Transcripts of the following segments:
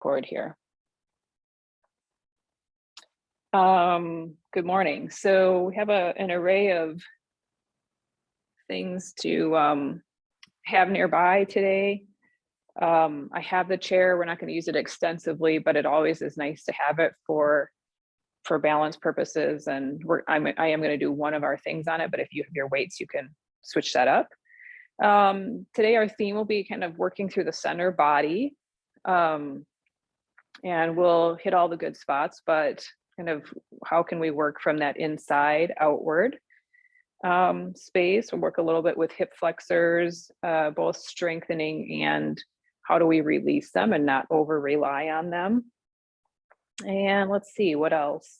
cord here. Good morning. So we have an array of things to have nearby today. I have the chair. We're not going to use it extensively, but it always is nice to have it for balance purposes. And I am going to do one of our things on it, but if you have your weights, you can switch that up. Today our theme will be kind of working through the center body. And we'll hit all the good spots, but kind of how can we work from that inside outward space. We'll work a little bit with hip flexors, both strengthening and how do we release them and not over rely on them. And let's see what else.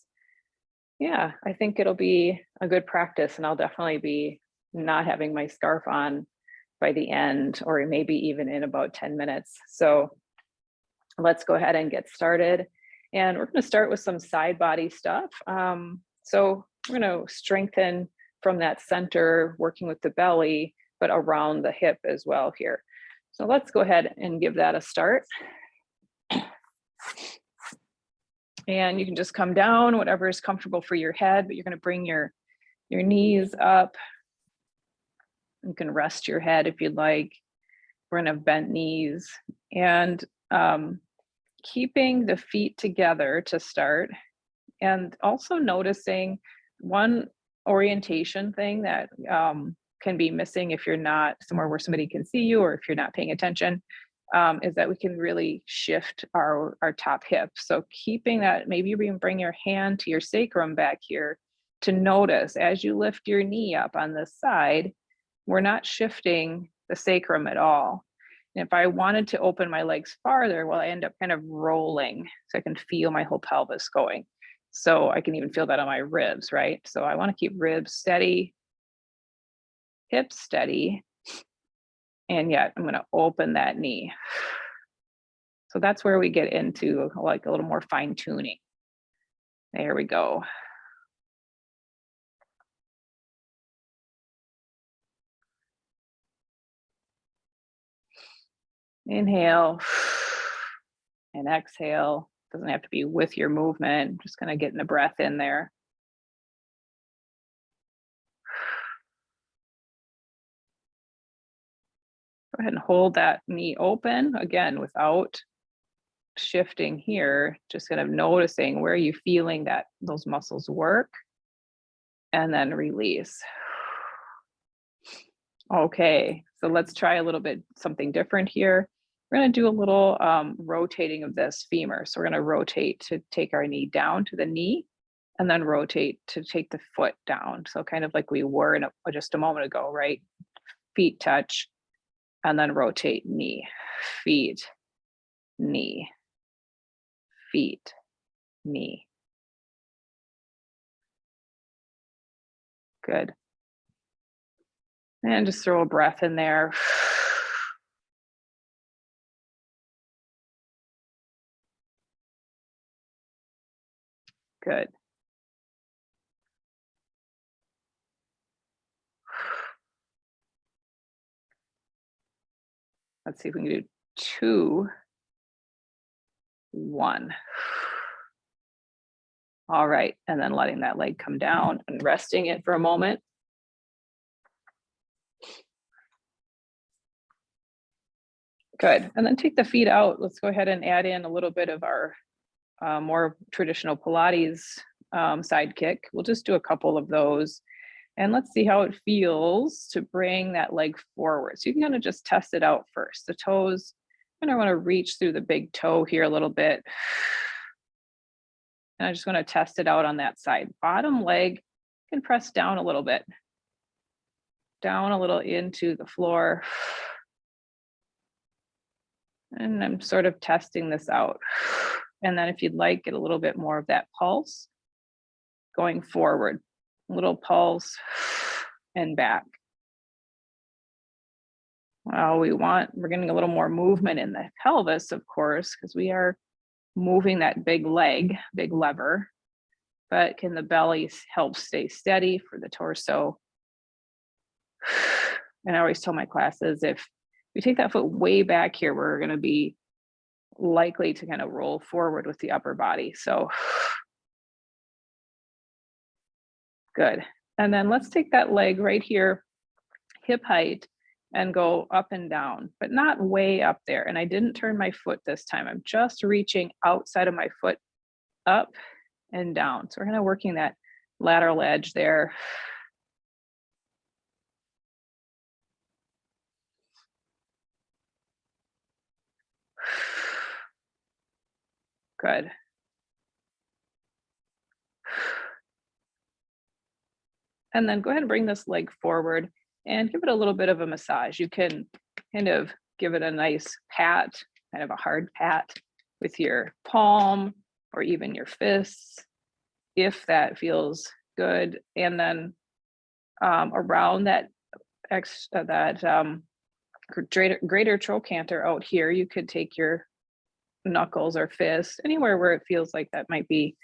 Yeah, I think it'll be a good practice, and I'll definitely be not having my scarf on by the end, or maybe even in about 10 minutes. So let's go ahead and get started. And we're going to start with some side body stuff. So we're going to strengthen from that center, working with the belly, but around the hip as well here. So let's go ahead and give that a start. And you can just come down, whatever is comfortable for your head, but you're going to bring your knees up. You can rest your head if you'd like. We're going to have bent knees, and keeping the feet together to start, and also noticing one orientation thing that can be missing if you're not somewhere where somebody can see you, or if you're not paying attention, is that we can really shift our top hip. So keeping that, maybe you can bring your hand to your sacrum back here to notice as you lift your knee up on this side, we're not shifting the sacrum at all. And if I wanted to open my legs farther, well, I end up kind of rolling, so I can feel my whole pelvis going. So I can even feel that on my ribs, right? So I want to keep ribs steady, hips steady, and yet I'm going to open that knee. So that's where we get into like a little more fine tuning. There we go. Inhale and exhale. Doesn't have to be with your movement. Just kind of getting the breath in there. Go ahead and hold that knee open again without shifting here. Just kind of noticing where you're feeling that those muscles work, and then release. Okay, so let's try a little bit something different here. We're going to do a little rotating of this femur. So we're going to rotate to take our knee down to the knee, and then rotate to take the foot down. So kind of like we were just a moment ago, right? Feet touch, and then rotate knee, feet, knee, feet, knee. Good. And just throw a breath in there. Good. Let's see if we can do 2, 1. All right, and then letting that leg come down and resting it for a moment. Good, and then take the feet out. Let's go ahead and add in a little bit of our more traditional Pilates side kick. We'll just do a couple of those. And let's see how it feels to bring that leg forward. So you can kind of just test it out first. The toes, and I want to reach through the big toe here a little bit. And I just want to test it out on that side. Bottom leg can press down a little bit. Down a little into the floor. And I'm sort of testing this out. And then if you'd like, get a little bit more of that pulse going forward. Little pulse and back. Well, we're getting a little more movement in the pelvis, of course, because we are moving that big leg, big lever. But can the belly help stay steady for the torso? And I always tell my classes, if we take that foot way back here, we're going to be likely to kind of roll forward with the upper body. So good. And then let's take that leg right here, hip height, and go up and down, but not way up there. And I didn't turn my foot this time. I'm just reaching outside of my foot, up and down. So we're kind of working that lateral edge there. Good. And then go ahead and bring this leg forward and give it a little bit of a massage. You can kind of give it a nice pat, kind of a hard pat with your palm or even your fists, if that feels good. And then around that greater trochanter out here, you could take your knuckles or fist, anywhere where it feels like that might be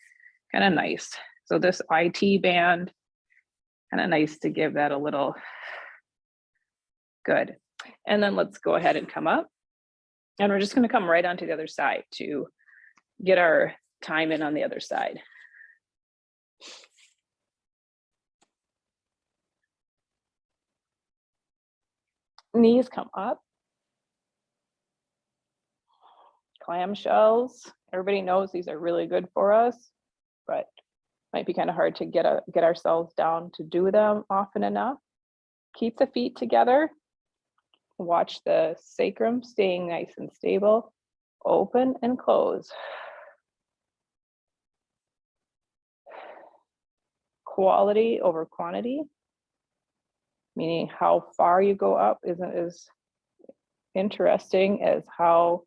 kind of nice. So this IT band, kind of nice to give that a little good. And then let's go ahead and come up. And we're just going to come right onto the other side to get our time in on the other side. Knees come up. Clamshells. Everybody knows these are really good for us, but might be kind of hard to get ourselves down to do them often enough. Keep the feet together. Watch the sacrum staying nice and stable. Open and close. Quality over quantity, meaning how far you go up isn't as interesting as how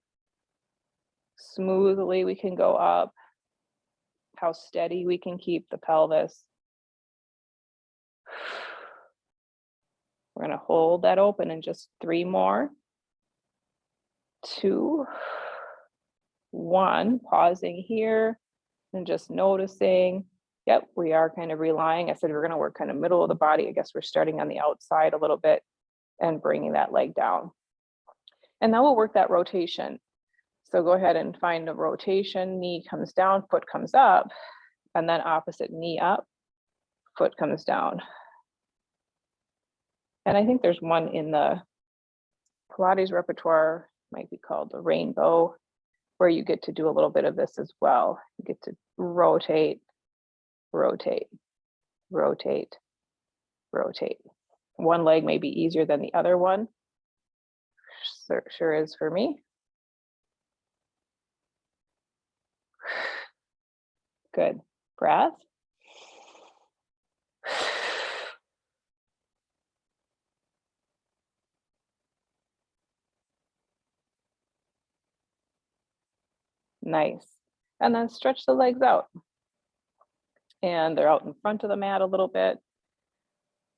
smoothly we can go up, how steady we can keep the pelvis. We're going to hold that open in just 3 more. 2, 1, pausing here and just noticing. Yep, we are kind of relying. I said we're going to work kind of middle of the body. I guess we're starting on the outside a little bit and bringing that leg down. And now we'll work that rotation. So go ahead and find a rotation. Knee comes down, foot comes up, and then opposite knee up, foot comes down. And I think there's one in the Pilates repertoire, might be called the rainbow, where you get to do a little bit of this as well. You get to rotate, rotate, rotate, rotate. One leg may be easier than the other one. Sure is for me. Good. Breath. Nice. And then stretch the legs out. And they're out in front of the mat a little bit.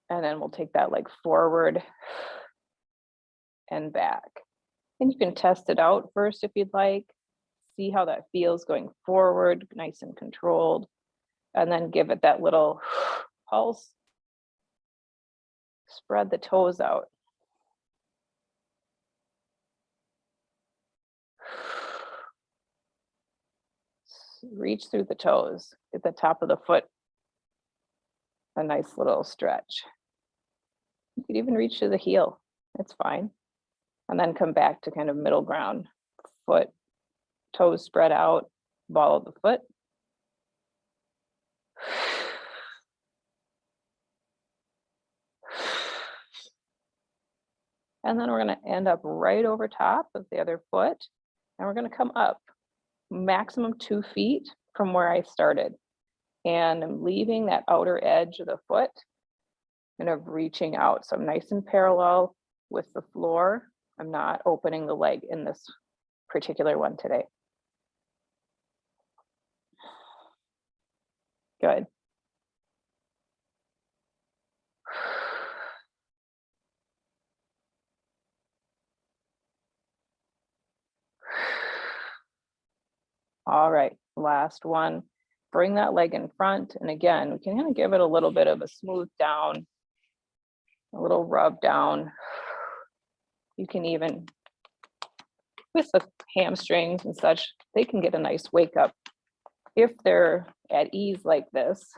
And then we'll take that leg forward and back. And you can test it out first if you'd like. See how that feels going forward, nice and controlled. And then give it that little pulse. Spread the toes out. Reach through the toes, get the top of the foot a nice little stretch. You could even reach to the heel, it's fine. And then come back to kind of middle ground. Foot, toes spread out, ball of the foot. And then we're going to end up right over top of the other foot. And we're going to come up maximum 2 feet from where I started. And I'm leaving that outer edge of the foot, kind of reaching out. So I'm nice and parallel with the floor. I'm not opening the leg in this particular one today. Good. All right, last one. Bring that leg in front. And again, we can kind of give it a little bit of a smooth down, a little rub down. You can even with the hamstrings and such, they can get a nice wake up if they're at ease like this.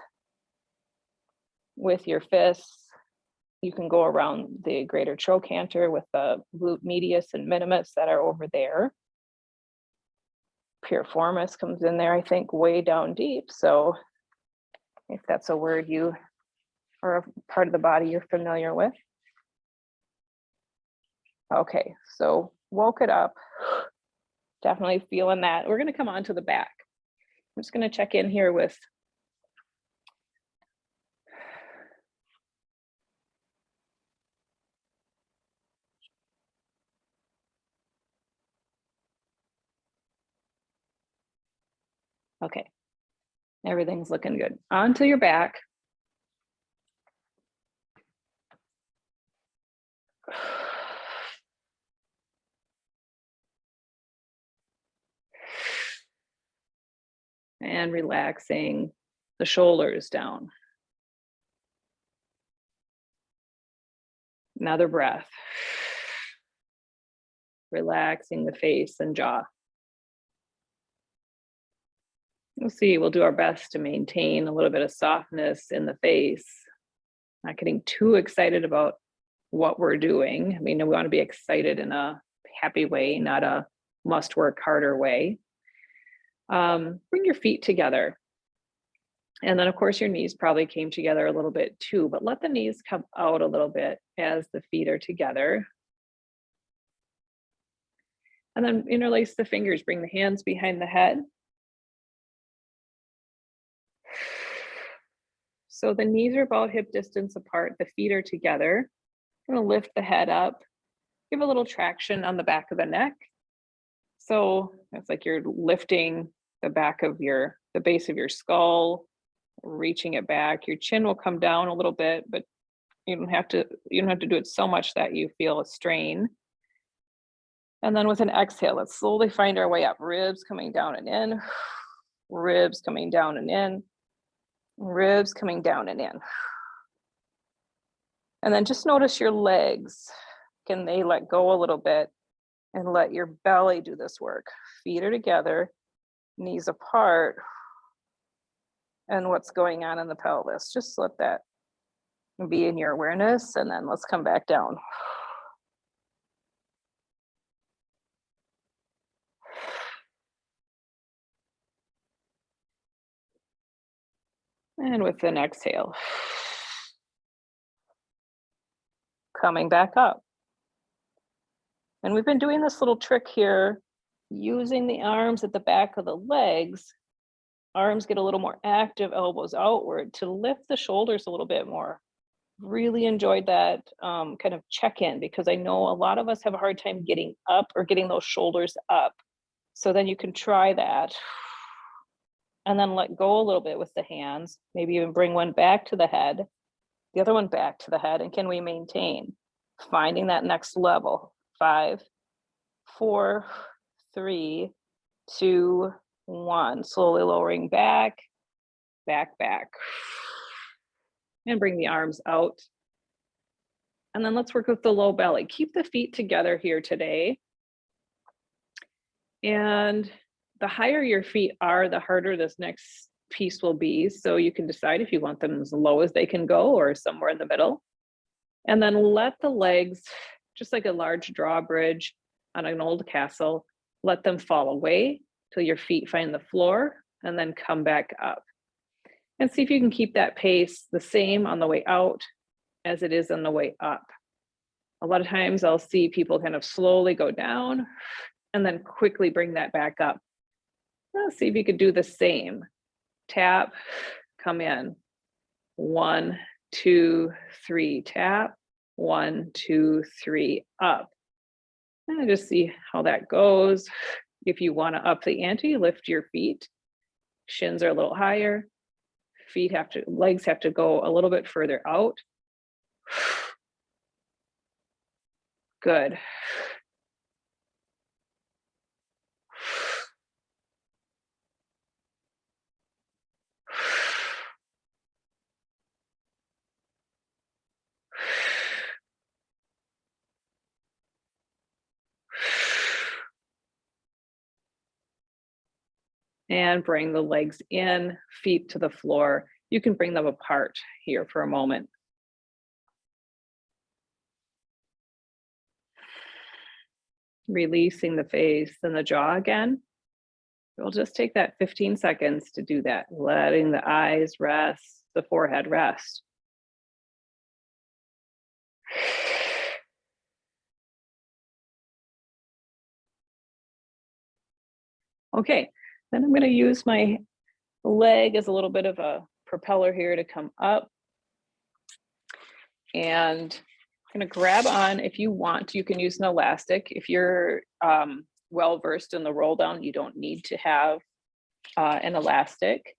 With your fists, you can go around the greater trochanter with the glute medius and minimus that are over there. Piriformis comes in there, I think, way down deep. So if that's a word you or a part of the body you're familiar with. Okay, so woke it up. Definitely feeling that. We're going to come on to the back. I'm just going to check in here with okay, everything's looking good. Onto your back. And relaxing the shoulders down. Another breath. Relaxing the face and jaw. We'll see, we'll do our best to maintain a little bit of softness in the face. Not getting too excited about what we're doing. I mean, we want to be excited in a happy way, not a must work harder way. Bring your feet together. And then of course your knees probably came together a little bit too, but let the knees come out a little bit as the feet are together. And then interlace the fingers, bring the hands behind the head. So the knees are about hip distance apart, the feet are together. I'm gonna lift the head up, give a little traction on the back of the neck. So it's like you're lifting the back of the base of your skull, reaching it back. Your chin will come down a little bit, but you don't have to do it so much that you feel a strain. And then with an exhale, let's slowly find our way up. Ribs coming down and in, ribs coming down and in, ribs coming down and in. And then just notice your legs. Can they let go a little bit and let your belly do this work? Feet are together, knees apart. And what's going on in the pelvis. Just let that be in your awareness, and then let's come back down. And with an exhale, coming back up. And we've been doing this little trick here, using the arms at the back of the legs. Arms get a little more active, elbows outward to lift the shoulders a little bit more. Really enjoyed that kind of check-in, because I know a lot of us have a hard time getting up or getting those shoulders up. So then you can try that. And then let go a little bit with the hands. Maybe even bring one back to the head, the other one back to the head. And can we maintain? Finding that next level. 5, 4, 3, 2, 1. Slowly lowering back, back, back. And bring the arms out. And then let's work with the low belly. Keep the feet together here today. And the higher your feet are, the harder this next piece will be. So you can decide if you want them as low as they can go or somewhere in the middle. And then let the legs, just like a large drawbridge on an old castle, let them fall away till your feet find the floor, and then come back up. And see if you can keep that pace the same on the way out as it is on the way up. A lot of times I'll see people kind of slowly go down and then quickly bring that back up. Let's see if you could do the same. Tap, come in. 1, 2, 3, tap. 1, 2, 3, up. And just see how that goes. If you want to up the ante, lift your feet. Shins are a little higher. Legs have to go a little bit further out. Good. And bring the legs in, feet to the floor. You can bring them apart here for a moment. Releasing the face and the jaw again. We'll just take that 15 seconds to do that, letting the eyes rest, the forehead rest. Okay, then I'm going to use my leg as a little bit of a propeller here to come up. And I'm going to grab on, if you want, you can use an elastic. If you're well versed in the roll down, you don't need to have an elastic.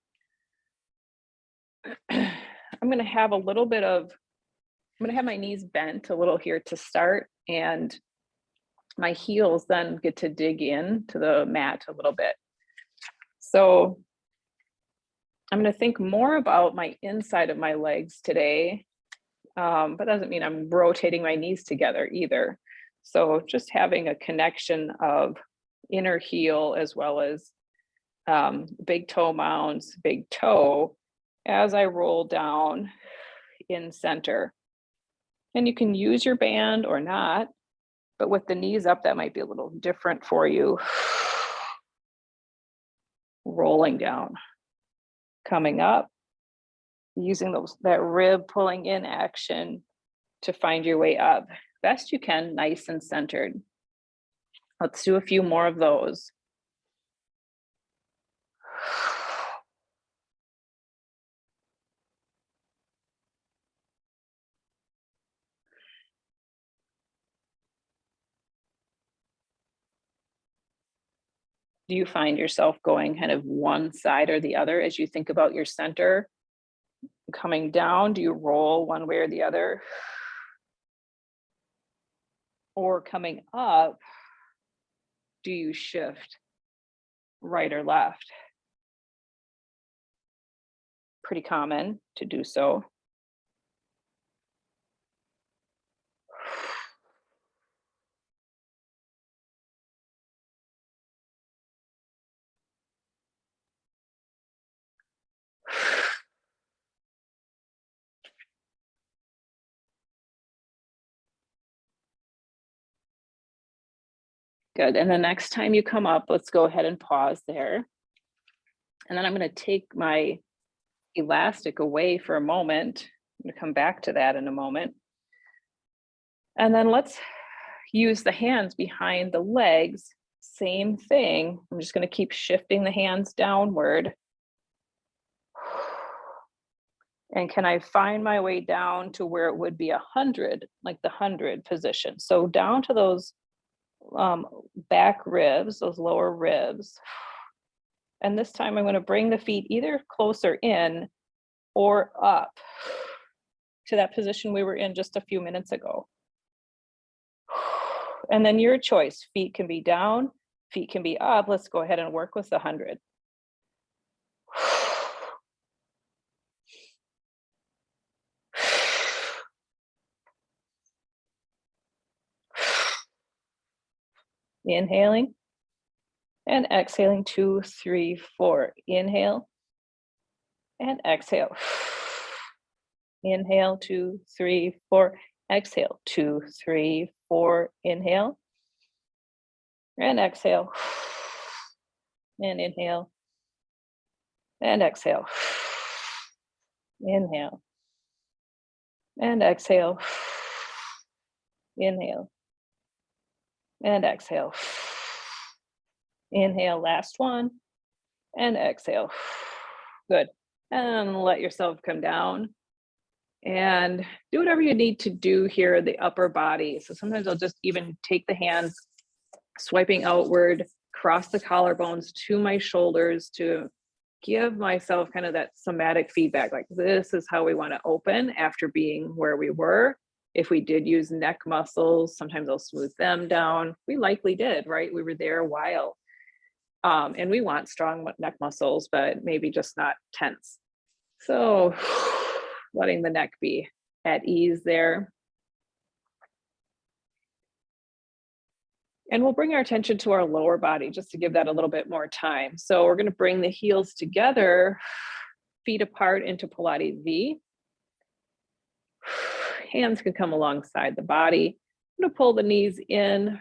I'm going to have a little bit of, I'm going to have my knees bent a little here to start, and my heels then get to dig in to the mat a little bit. So I'm going to think more about my inside of my legs today, but doesn't mean I'm rotating my knees together either. So just having a connection of inner heel as well as big toe mounds, big toe, as I roll down in center. And you can use your band or not, but with the knees up, that might be a little different for you. Rolling down, coming up, using that rib pulling in action to find your way up. Best you can, nice and centered. Let's do a few more of those. Do you find yourself going kind of one side or the other as you think about your center? Coming down, do you roll one way or the other? Or coming up, do you shift right or left? Pretty common to do so. Good. And the next time you come up, let's go ahead and pause there. And then I'm going to take my elastic away for a moment. I'm going to come back to that in a moment. And then let's use the hands behind the legs. Same thing. I'm just going to keep shifting the hands downward. And can I find my way down to where it would be 100, like the 100 position? So down to those back ribs, those lower ribs. And this time I'm going to bring the feet either closer in or up to that position we were in just a few minutes ago. And then your choice, feet can be down, feet can be up. Let's go ahead and work with the 100. Inhaling and exhaling, 2, 3, 4. Inhale and exhale. Inhale, 2, 3, 4. Exhale, 2, 3, 4. Inhale and exhale. And inhale and exhale. Inhale and exhale. Inhale and exhale. Inhale, last one, and exhale. Good. And let yourself come down and do whatever you need to do here, the upper body. So sometimes I'll just even take the hands, swiping outward, cross the collarbones to my shoulders to give myself kind of that somatic feedback, like this is how we want to open after being where we were. If we did use neck muscles, sometimes I'll smooth them down. We likely did, right? We were there a while. And we want strong neck muscles, but maybe just not tense. So letting the neck be at ease there. And we'll bring our attention to our lower body just to give that a little bit more time. So we're going to bring the heels together, feet apart into Pilates V. Hands can come alongside the body. I'm going to pull the knees in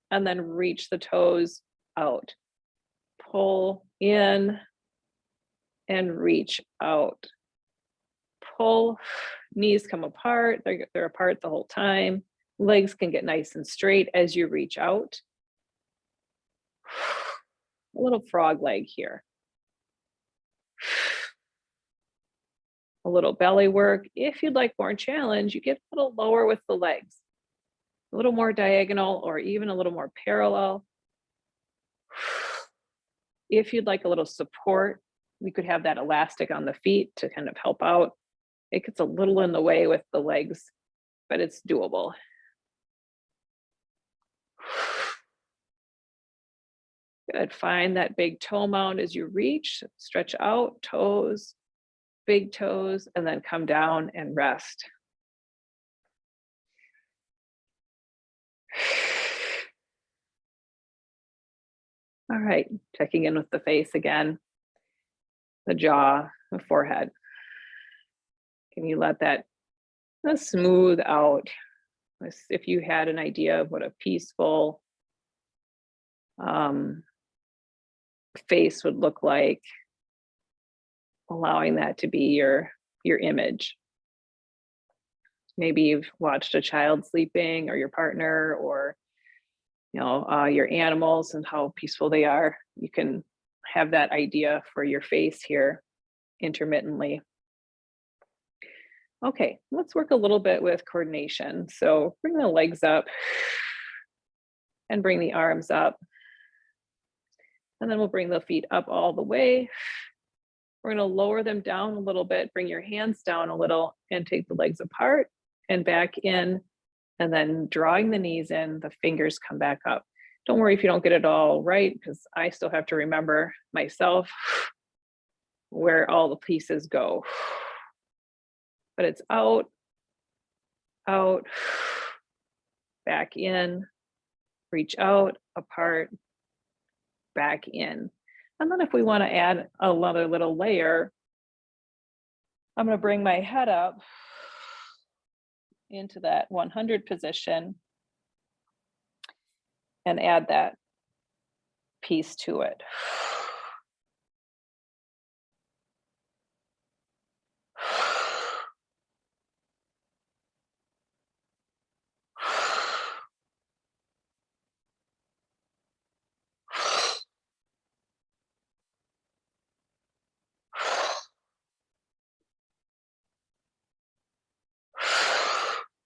and then reach the toes out. Pull in and reach out. Pull, knees come apart. They're apart the whole time. Legs can get nice and straight as you reach out. A little frog leg here. A little belly work. If you'd like more challenge, you get a little lower with the legs. A little more diagonal or even a little more parallel. If you'd like a little support, we could have that elastic on the feet to kind of help out. It gets a little in the way with the legs, but it's doable. Good. Find that big toe mound as you reach. Stretch out, toes, big toes, and then come down and rest. All right, checking in with the face again, the jaw, the forehead. Can you let that smooth out? If you had an idea of what a peaceful face would look like, allowing that to be your image. Maybe you've watched a child sleeping or your partner or your animals and how peaceful they are. You can have that idea for your face here intermittently. Okay, let's work a little bit with coordination. So bring the legs up and bring the arms up. And then we'll bring the feet up all the way. We're going to lower them down a little bit, bring your hands down a little and take the legs apart and back in. And then drawing the knees in, the fingers come back up. Don't worry if you don't get it all right, because I still have to remember myself where all the pieces go. But it's out, out, back in, reach out, apart, back in. And then if we want to add another little layer, I'm going to bring my head up into that 100 position and add that piece to it.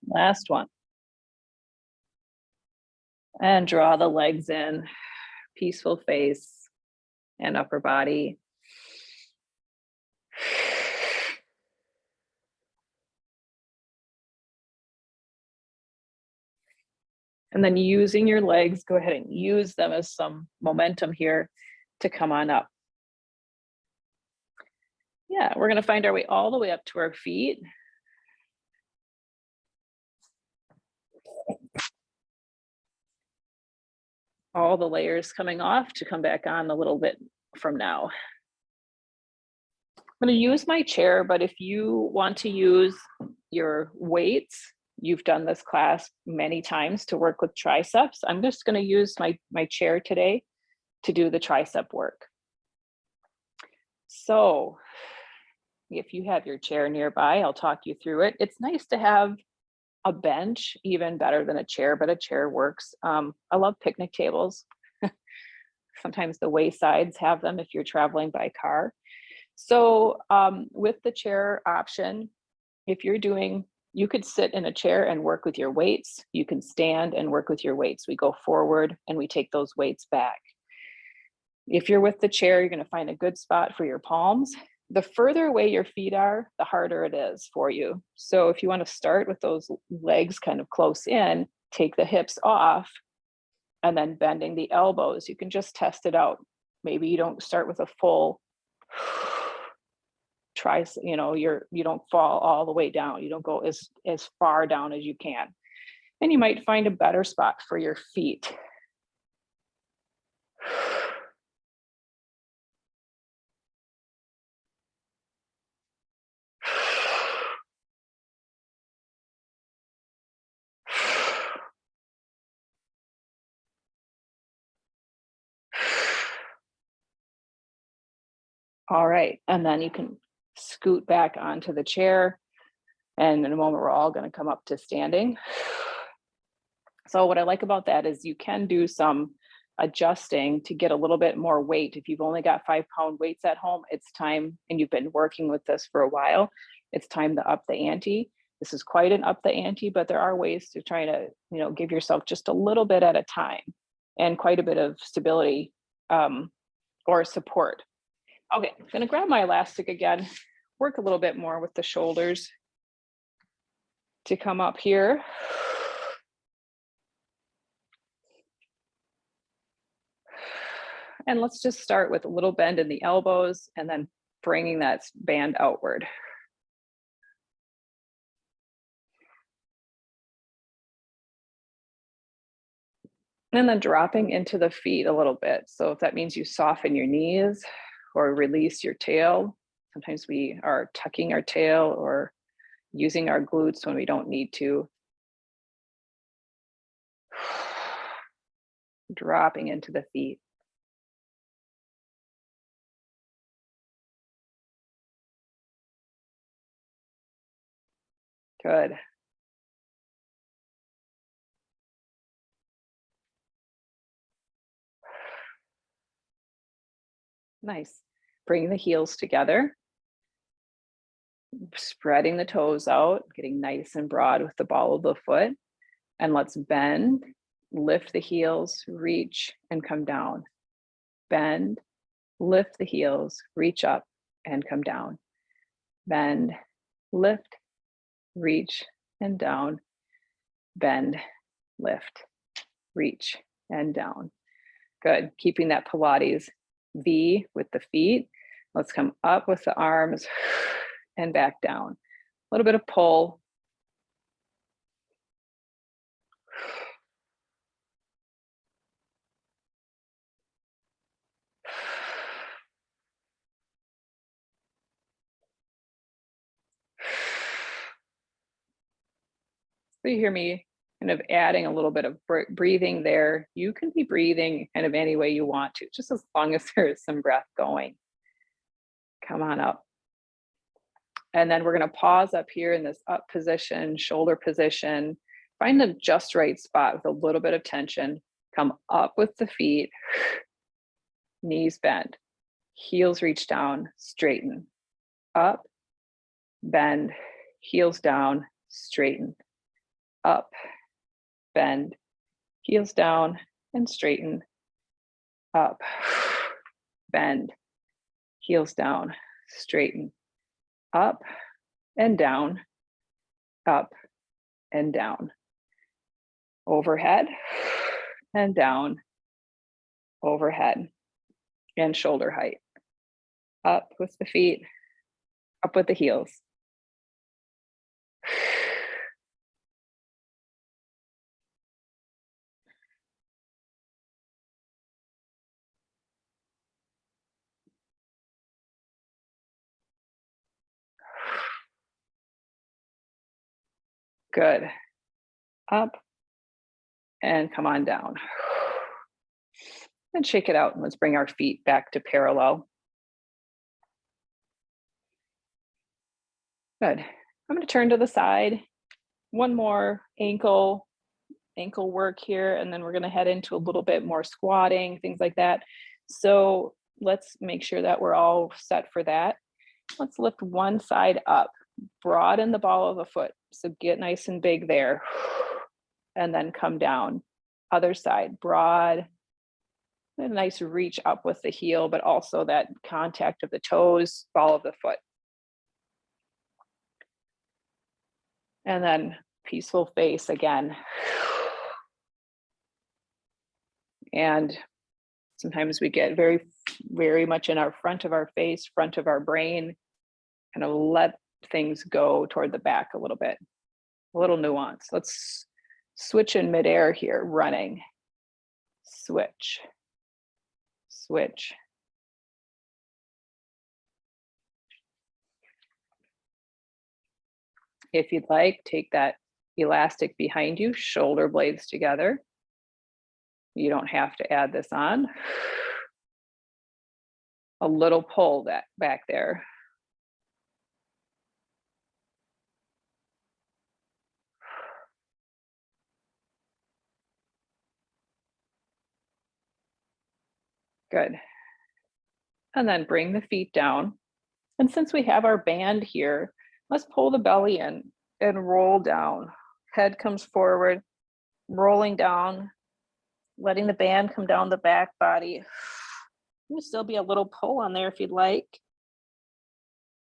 Last one. And draw the legs in, peaceful face and upper body. And then using your legs, go ahead and use them as some momentum here to come on up. Yeah, we're going to find our way all the way up to our feet. All the layers coming off to come back on a little bit from now. I'm going to use my chair, but if you want to use your weights, you've done this class many times to work with triceps. I'm just going to use my chair today to do the tricep work. So if you have your chair nearby, I'll talk you through it. It's nice to have a bench, even better than a chair, but a chair works. I love picnic tables. Sometimes the waysides have them if you're traveling by car. So with the chair option, if you're doing, you could sit in a chair and work with your weights. You can stand and work with your weights. We go forward and we take those weights back. If you're with the chair, you're going to find a good spot for your palms. The further away your feet are, the harder it is for you. So if you want to start with those legs kind of close in, take the hips off and then bending the elbows. You can just test it out. Maybe you don't start with a full you don't fall all the way down. You don't go as far down as you can. And you might find a better spot for your feet. All right, and then you can scoot back onto the chair, and in a moment, we're all gonna come up to standing. So what I like about that is you can do some adjusting to get a little bit more weight. If you've only got 5-pound weights at home, it's time, and you've been working with this for a while, it's time to up the ante. This is quite an up the ante, but there are ways to try to, give yourself just a little bit at a time and quite a bit of stability, or support. Okay, I'm gonna grab my elastic again, work a little bit more with the shoulders to come up here. And let's just start with a little bend in the elbows and then bringing that band outward. And then dropping into the feet a little bit. So if that means you soften your knees or release your tail, sometimes we are tucking our tail or using our glutes when we don't need to. Dropping into the feet. Good. Nice. Bring the heels together, spreading the toes out, getting nice and broad with the ball of the foot. And let's bend, lift the heels, reach, and come down. Bend, lift the heels, reach up, and come down. Bend, lift, reach, and down. Bend, lift, reach, and down. Good. Keeping that Pilates V with the feet. Let's come up with the arms and back down. A little bit of pull. So you hear me kind of adding a little bit of breathing there. You can be breathing kind of any way you want to, just as long as there is some breath going. Come on up. And then we're going to pause up here in this up position, shoulder position. Find the just right spot with a little bit of tension. Come up with the feet, knees bend, heels reach down, straighten. Up, bend, heels down, straighten. Up, bend, heels down, and straighten. Up, bend, heels down, straighten. Up and down, up and down. Overhead and down, overhead, and shoulder height. Up with the feet, up with the heels. Good. Up and come on down. And shake it out, and let's bring our feet back to parallel. Good. I'm going to turn to the side. One more ankle work here, and then we're going to head into a little bit more squatting, things like that. So let's make sure that we're all set for that. Let's lift one side up, broaden the ball of the foot. So get nice and big there. And then come down. Other side, broad. A nice reach up with the heel, but also that contact of the toes, ball of the foot. And then peaceful face again. And sometimes we get very, very much in our front of our face, front of our brain, kind of let things go toward the back a little bit, a little nuance. Let's switch in midair here, running, switch, switch. If you'd like, take that elastic behind you, shoulder blades together. You don't have to add this on. a little pull that back there. Good. And then bring the feet down. And since we have our band here, let's pull the belly in and roll down. Head comes forward, rolling down, letting the band come down the back body. There'll still be a little pull on there if you'd like.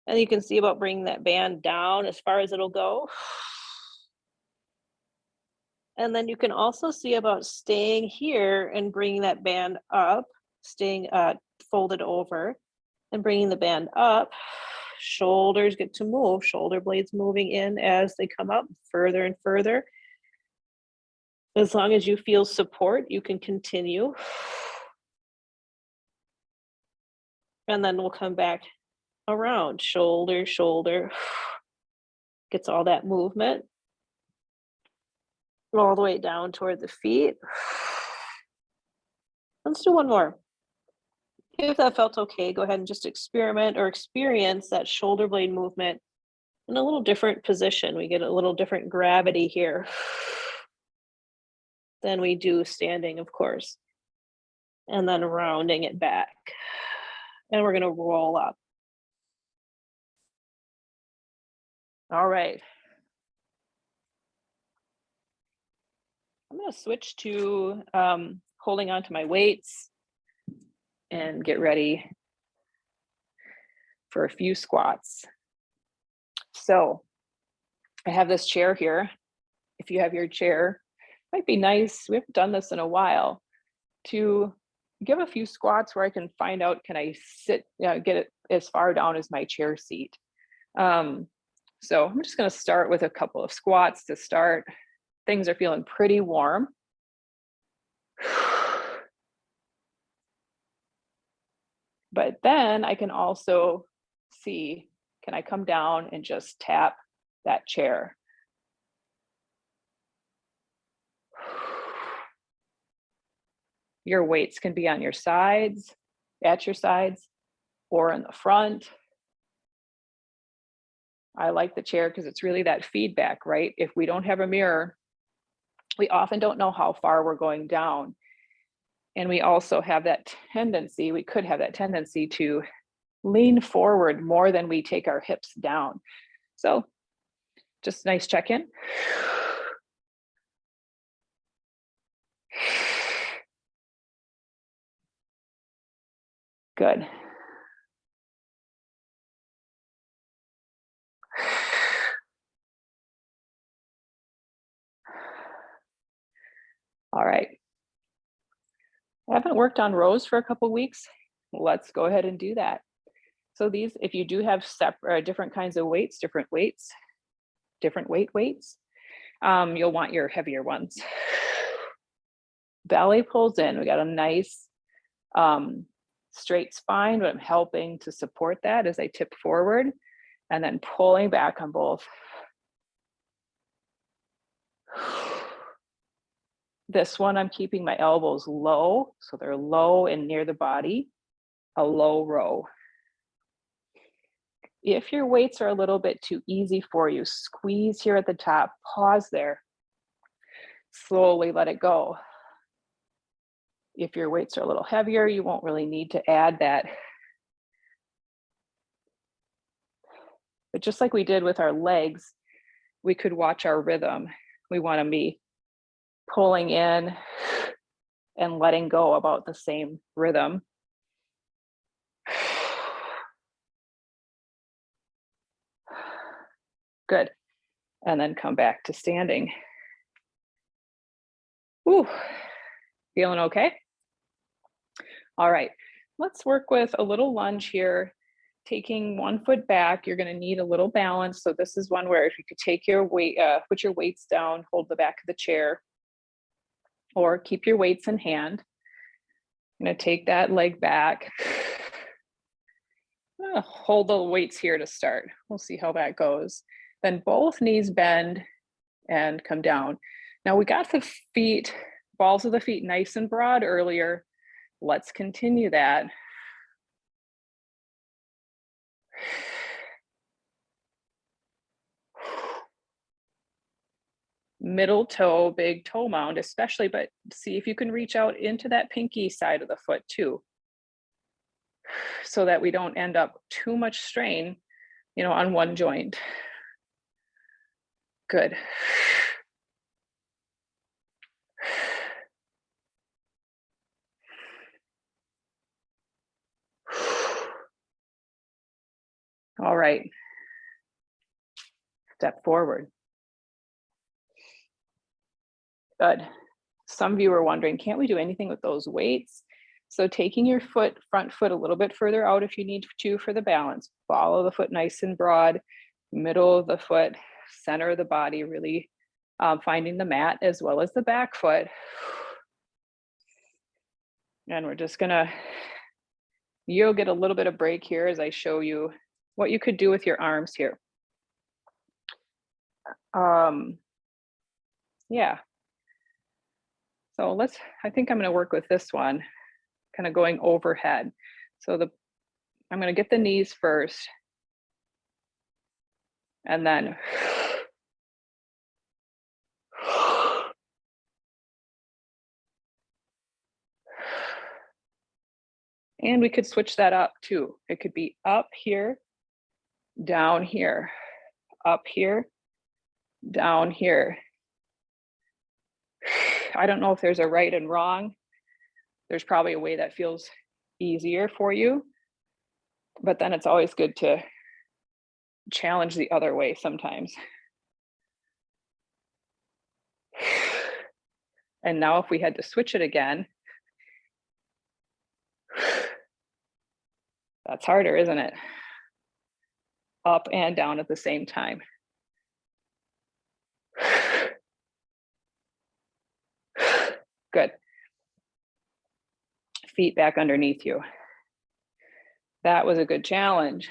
And you can see about bringing that band down as far as it'll go. And then you can also see about staying here and bringing that band up, staying folded over and bringing the band up. Shoulders get to move, shoulder blades moving in as they come up further and further. As long as you feel support, you can continue. And then we'll come back around, shoulder, shoulder. Gets all that movement. All the way down toward the feet. Let's do one more. If that felt okay, go ahead and just experiment or experience that shoulder blade movement in a little different position. We get a little different gravity here than we do standing, of course. And then rounding it back. And we're going to roll up. All right. I'm going to switch to holding on to my weights and get ready for a few squats. So I have this chair here. If you have your chair, it might be nice, we haven't done this in a while, to give a few squats where I can find out, can I sit, get it as far down as my chair seat. So I'm just going to start with a couple of squats to start. Things are feeling pretty warm. But then I can also see, can I come down and just tap that chair? Your weights can be on your sides, at your sides, or in the front. I like the chair because it's really that feedback, right? If we don't have a mirror, we often don't know how far we're going down. And we also have that tendency, we could have that tendency to lean forward more than we take our hips down. So just nice check-in. Good. All right. I haven't worked on rows for a couple weeks. Let's go ahead and do that. So these, if you do have separate, different kinds of weights, different weights, different weights, you'll want your heavier ones. Belly pulls in. We got a nice straight spine, but I'm helping to support that as I tip forward and then pulling back on both. This one, I'm keeping my elbows low, so they're low and near the body, a low row. If your weights are a little bit too easy for you, squeeze here at the top, pause there, slowly let it go. If your weights are a little heavier, you won't really need to add that. But just like we did with our legs, we could watch our rhythm. We want to be pulling in and letting go about the same rhythm. Good. And then come back to standing. Ooh, feeling okay? All right, let's work with a little lunge here. Taking one foot back, you're going to need a little balance. So this is one where if you could take your weight, put your weights down, hold the back of the chair, or keep your weights in hand. I'm going to take that leg back. Hold the weights here to start. We'll see how that goes. Then both knees bend and come down. Now we got the feet, balls of the feet nice and broad earlier. Let's continue that. middle toe, big toe mound, especially, but see if you can reach out into that pinky side of the foot too, so that we don't end up too much strain, on one joint. Good. All right. Step forward. Good. Some of you are wondering, can't we do anything with those weights? So taking your front foot a little bit further out if you need to for the balance. Follow the foot nice and broad, middle of the foot, center of the body, really finding the mat as well as the back foot. And we're just gonna, you'll get a little bit of break here as I show you what you could do with your arms here. Yeah. So I think I'm gonna work with this one, kind of going overhead. So I'm gonna get the knees first, and then and we could switch that up too. It could be up here, down here, up here, down here. I don't know if there's a right and wrong. There's probably a way that feels easier for you, but then it's always good to challenge the other way sometimes. And now if we had to switch it again, that's harder, isn't it? Up and down at the same time. Good. Feet back underneath you. That was a good challenge.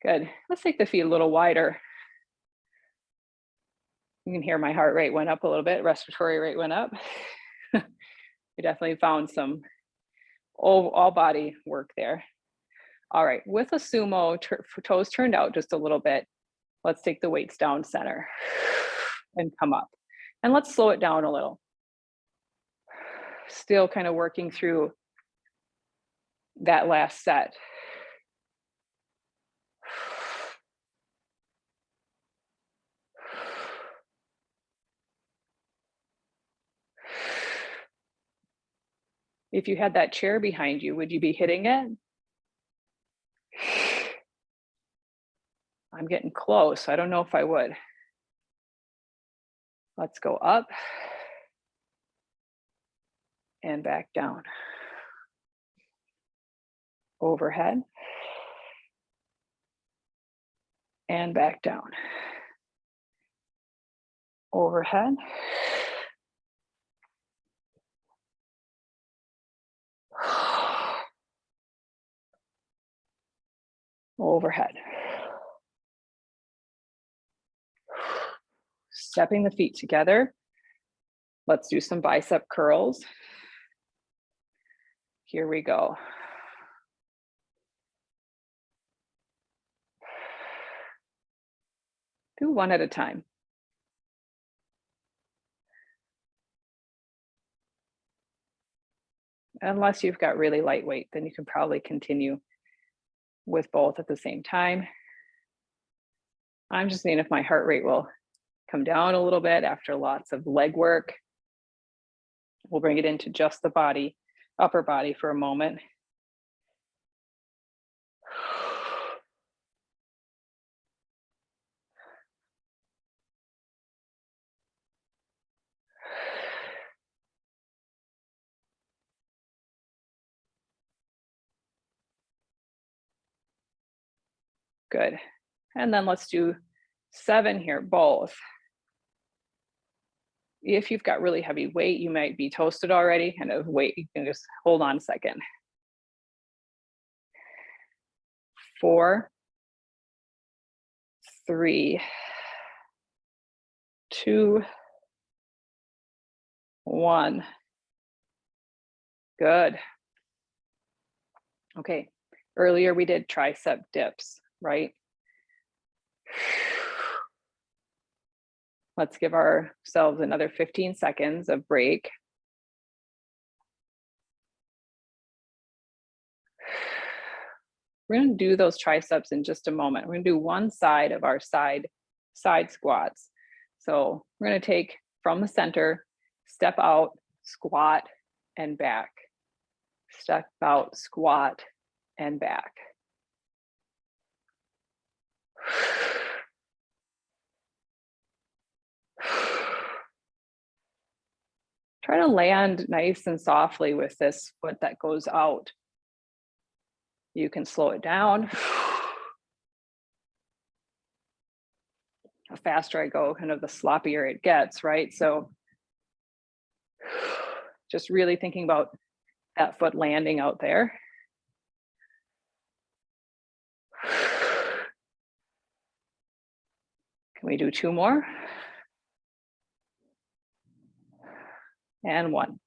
Good. Let's take the feet a little wider. You can hear my heart rate went up a little bit, respiratory rate went up. We definitely found some all body work there. All right, with a sumo, toes turned out just a little bit, let's take the weights down center and come up. And let's slow it down a little. Still kind of working through that last set. If you had that chair behind you, would you be hitting it? I'm getting close. I don't know if I would. Let's go up and back down. Overhead and back down. Overhead. Overhead. Stepping the feet together. Let's do some bicep curls. Here we go. Do one at a time. Unless you've got really lightweight, then you can probably continue with both at the same time. I'm just seeing if my heart rate will come down a little bit after lots of leg work. We'll bring it into just the body, upper body for a moment. Good. And then let's do 7 here, both. If you've got really heavy weight, you might be toasted already, and of weight, you can just hold on a second. 4, 3, 2, 1. Good. Okay, earlier we did tricep dips, right? Let's give ourselves another 15 seconds of break. We're going to do those triceps in just a moment. We're going to do one side of our side squats. So we're going to take from the center, step out, squat, and back. Step out, squat, and back. Try to land nice and softly with this foot that goes out. You can slow it down. The faster I go, kind of the sloppier it gets, right? So just really thinking about that foot landing out there. Can we do 2 more? And 1.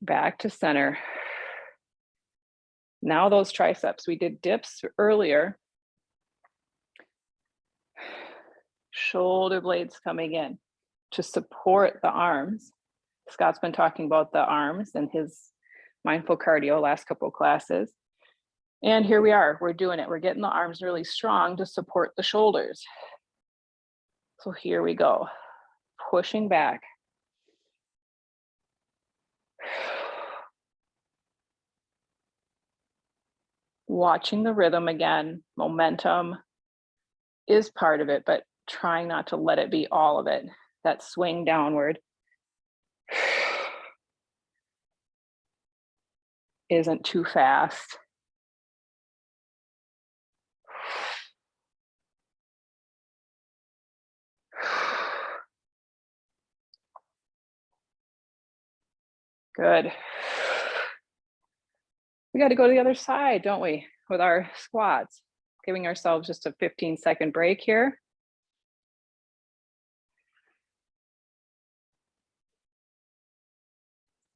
Back to center. Now those triceps, we did dips earlier. Shoulder blades coming in to support the arms. Scott's been talking about the arms and his mindful cardio last couple of classes. And here we are, we're doing it. We're getting the arms really strong to support the shoulders. So here we go, pushing back. Watching the rhythm again, momentum is part of it, but trying not to let it be all of it. That swing downward isn't too fast. Good. We got to go to the other side, don't we? With our squats, giving ourselves just a 15-second break here.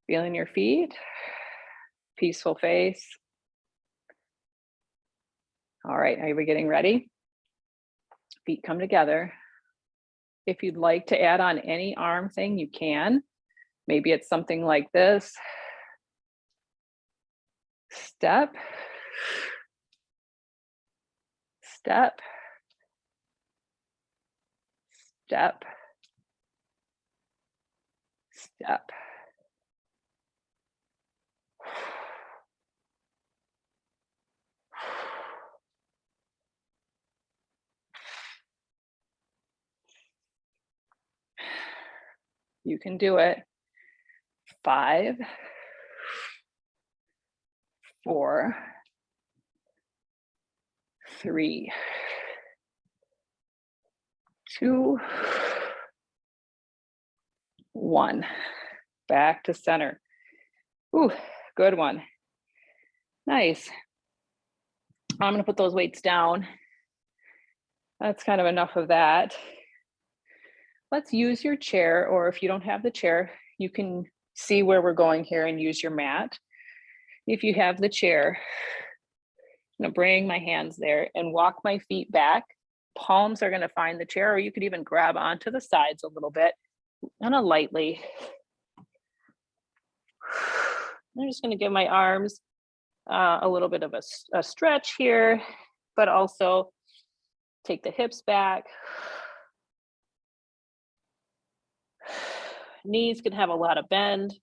Feeling your feet, peaceful face. All right, are we getting ready? Feet come together. If you'd like to add on any arm thing, you can. Maybe it's something like this. Step, step, step, step. You can do it. 5, 4, 3, 2, 1. Back to center. Ooh, good one. Nice. I'm gonna put those weights down. That's kind of enough of that. Let's use your chair, or if you don't have the chair, you can see where we're going here and use your mat. If you have the chair, I'm gonna bring my hands there and walk my feet back. Palms are gonna find the chair, or you could even grab onto the sides a little bit, kind of lightly. I'm just gonna give my arms a little bit of a stretch here, but also take the hips back. Knees can have a lot of bend.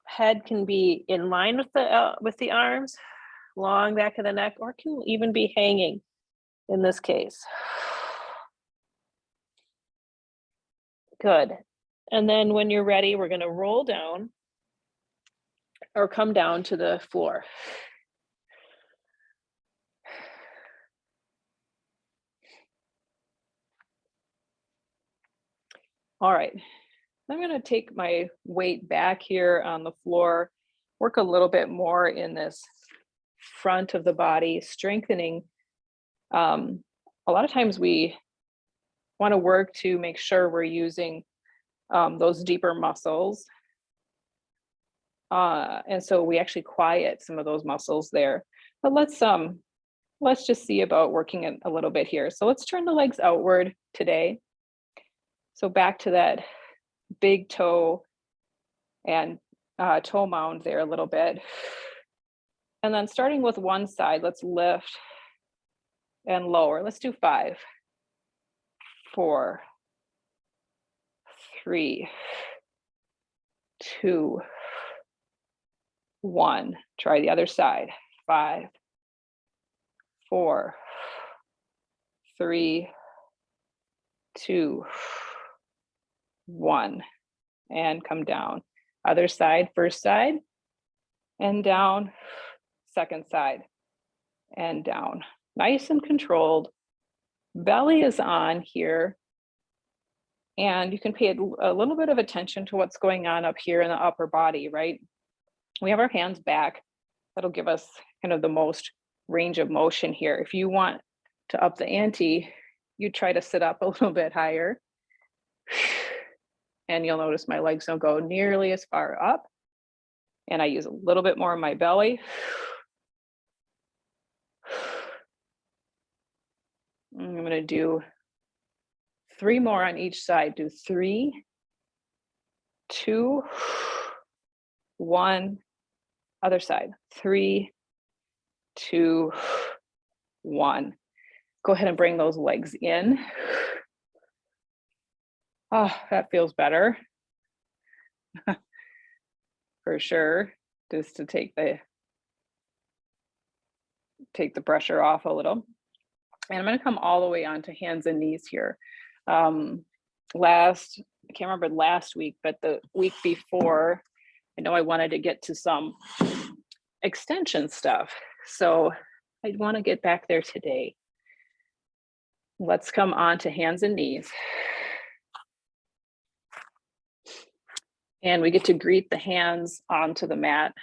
Head can be in line with the arms, long back of the neck, or can even be hanging in this case. Good. And then when you're ready, we're going to roll down or come down to the floor. All right. I'm going to take my weight back here on the floor, work a little bit more in this front of the body, strengthening. A lot of times we want to work to make sure we're using those deeper muscles. And so we actually quiet some of those muscles there. But let's let's just see about working it a little bit here. So let's turn the legs outward today. So back to that big toe and toe mound there a little bit. And then starting with one side, let's lift and lower. Let's do 5, 4, 3, 2, 1. Try the other side. 5, 4, 3, 2, 1. And come down. Other side, first side, and down, second side, and down. Nice and controlled. Belly is on here. And you can pay a little bit of attention to what's going on up here in the upper body, right? We have our hands back. That'll give us kind of the most range of motion here. If you want to up the ante, you try to sit up a little bit higher. And you'll notice my legs don't go nearly as far up. And I use a little bit more of my belly. I'm going to do 3 more on each side. Do 3, 2, 1. Other side. 3, 2, 1. Go ahead and bring those legs in. Oh, that feels better. For sure. Just to take the pressure off a little. And I'm going to come all the way onto hands and knees here. I can't remember last week, but the week before, I know I wanted to get to some extension stuff. So I want to get back there today. Let's come on to hands and knees. And we get to greet the hands onto the mat,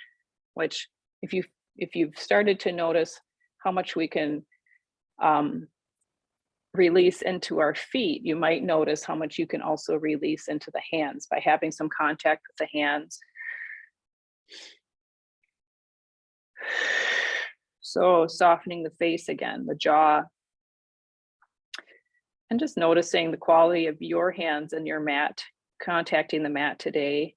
which if you've started to notice how much we can release into our feet, you might notice how much you can also release into the hands by having some contact with the hands. So softening the face again, the jaw, and just noticing the quality of your hands and your mat, contacting the mat today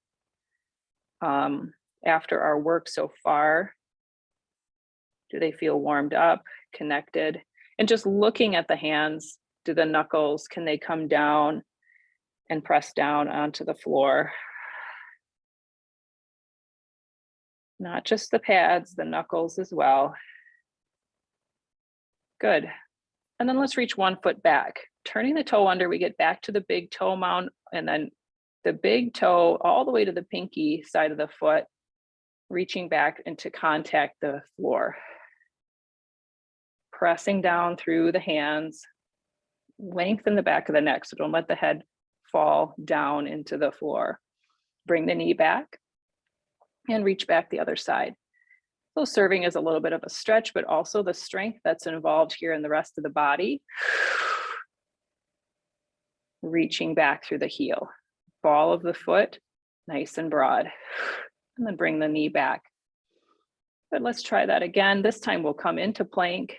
after our work so far. Do they feel warmed up, connected? And just looking at the hands, do the knuckles, can they come down and press down onto the floor? Not just the pads, the knuckles as well. Good. And then let's reach one foot back. Turning the toe under, we get back to the big toe mound, and then the big toe all the way to the pinky side of the foot, reaching back into contact the floor. Pressing down through the hands, lengthen the back of the neck, so don't let the head fall down into the floor. Bring the knee back and reach back the other side. So serving as a little bit of a stretch, but also the strength that's involved here in the rest of the body. Reaching back through the heel. Ball of the foot, nice and broad. And then bring the knee back. But let's try that again. This time we'll come into plank,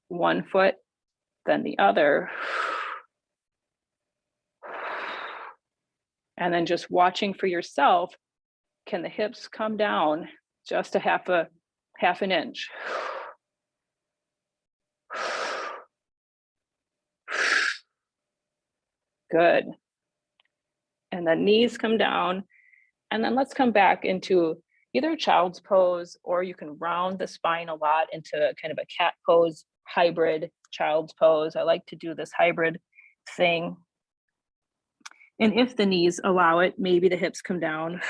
one foot, then the other. And then just watching for yourself, can the hips come down just a half an inch? Good. And the knees come down. And then let's come back into either child's pose, or you can round the spine a lot into kind of a cat pose, hybrid child's pose. I like to do this hybrid thing. And if the knees allow it, maybe the hips come down.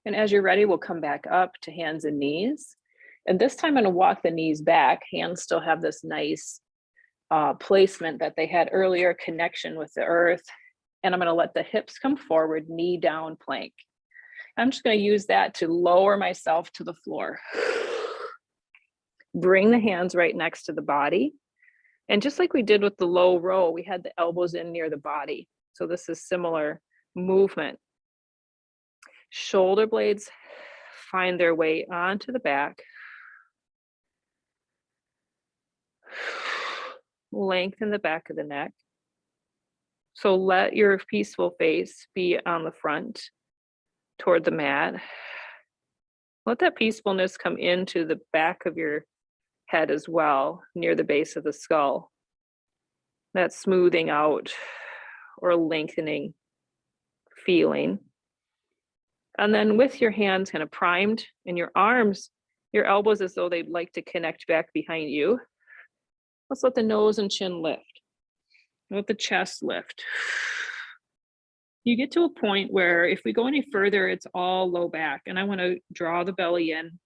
And as you're ready, we'll come back up to hands and knees. And this time I'm going to walk the knees back. Hands still have this nice placement that they had earlier, connection with the earth. and I'm gonna let the hips come forward, knee down plank. I'm just gonna use that to lower myself to the floor. Bring the hands right next to the body. And just like we did with the low row, we had the elbows in near the body. So this is similar movement. Shoulder blades find their way onto the back. Lengthen the back of the neck. So let your peaceful face be on the front toward the mat. Let that peacefulness come into the back of your head as well, near the base of the skull. That smoothing out or lengthening feeling. And then with your hands kind of primed and your arms, your elbows as though they'd like to connect back behind you. Let's let the nose and chin lift. Let the chest lift. You get to a point where if we go any further, it's all low back. And I want to draw the belly in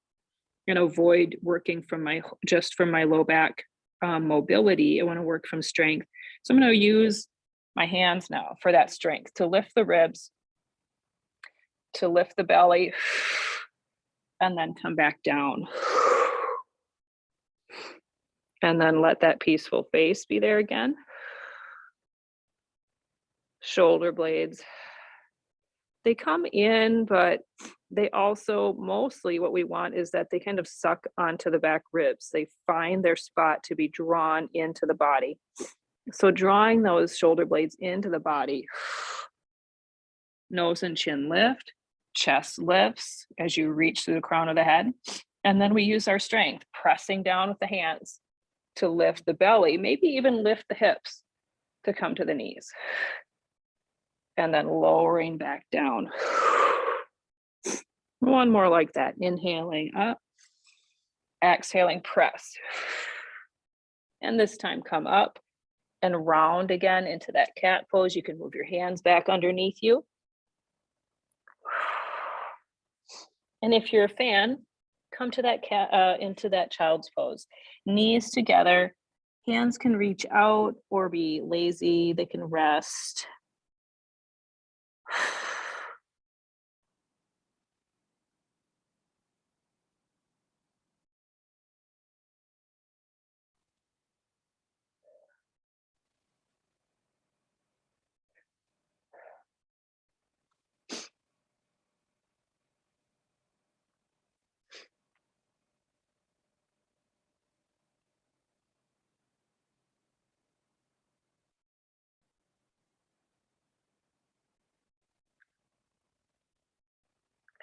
and avoid working from my low back mobility. I want to work from strength. So I'm going to use my hands now for that strength to lift the ribs, to lift the belly, and then come back down. And then let that peaceful face be there again. Shoulder blades. They come in, but they also, mostly what we want is that they kind of suck onto the back ribs. They find their spot to be drawn into the body. So drawing those shoulder blades into the body, nose and chin lift, chest lifts as you reach through the crown of the head. And then we use our strength, pressing down with the hands to lift the belly, maybe even lift the hips to come to the knees. And then lowering back down. One more like that. Inhaling up, exhaling, press. And this time come up and round again into that cat pose. You can move your hands back underneath you. And if you're a fan, come to that into that child's pose. Knees together, hands can reach out or be lazy, they can rest.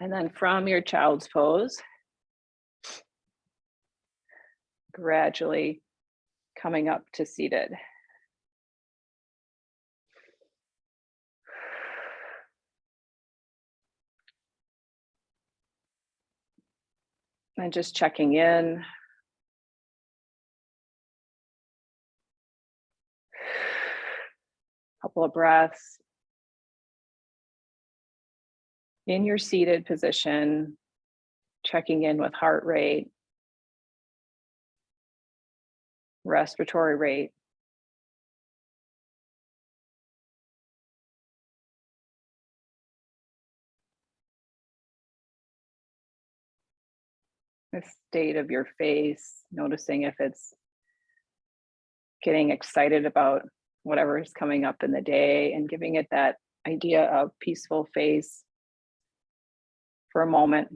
And then from your child's pose, gradually coming up to seated. And just checking in. Couple of breaths. In your seated position, checking in with heart rate, respiratory rate. The state of your face, noticing if it's getting excited about whatever is coming up in the day and giving it that idea of peaceful face for a moment.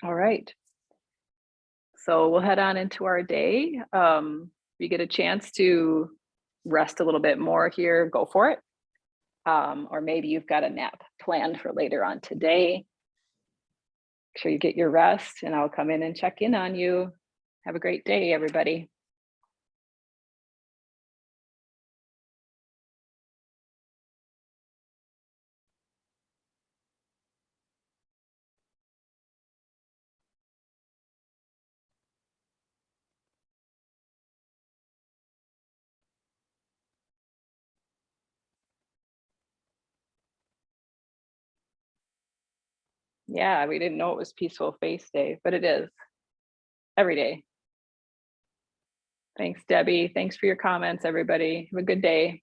All right. So we'll head on into our day. If you get a chance to rest a little bit more here, go for it. Or maybe you've got a nap planned for later on today. Make sure you get your rest and I'll come in and check in on you. Have a great day, everybody. Yeah, we didn't know it was Peaceful Face Day, but it is every day. Thanks, Debbie. Thanks for your comments, everybody. Have a good day.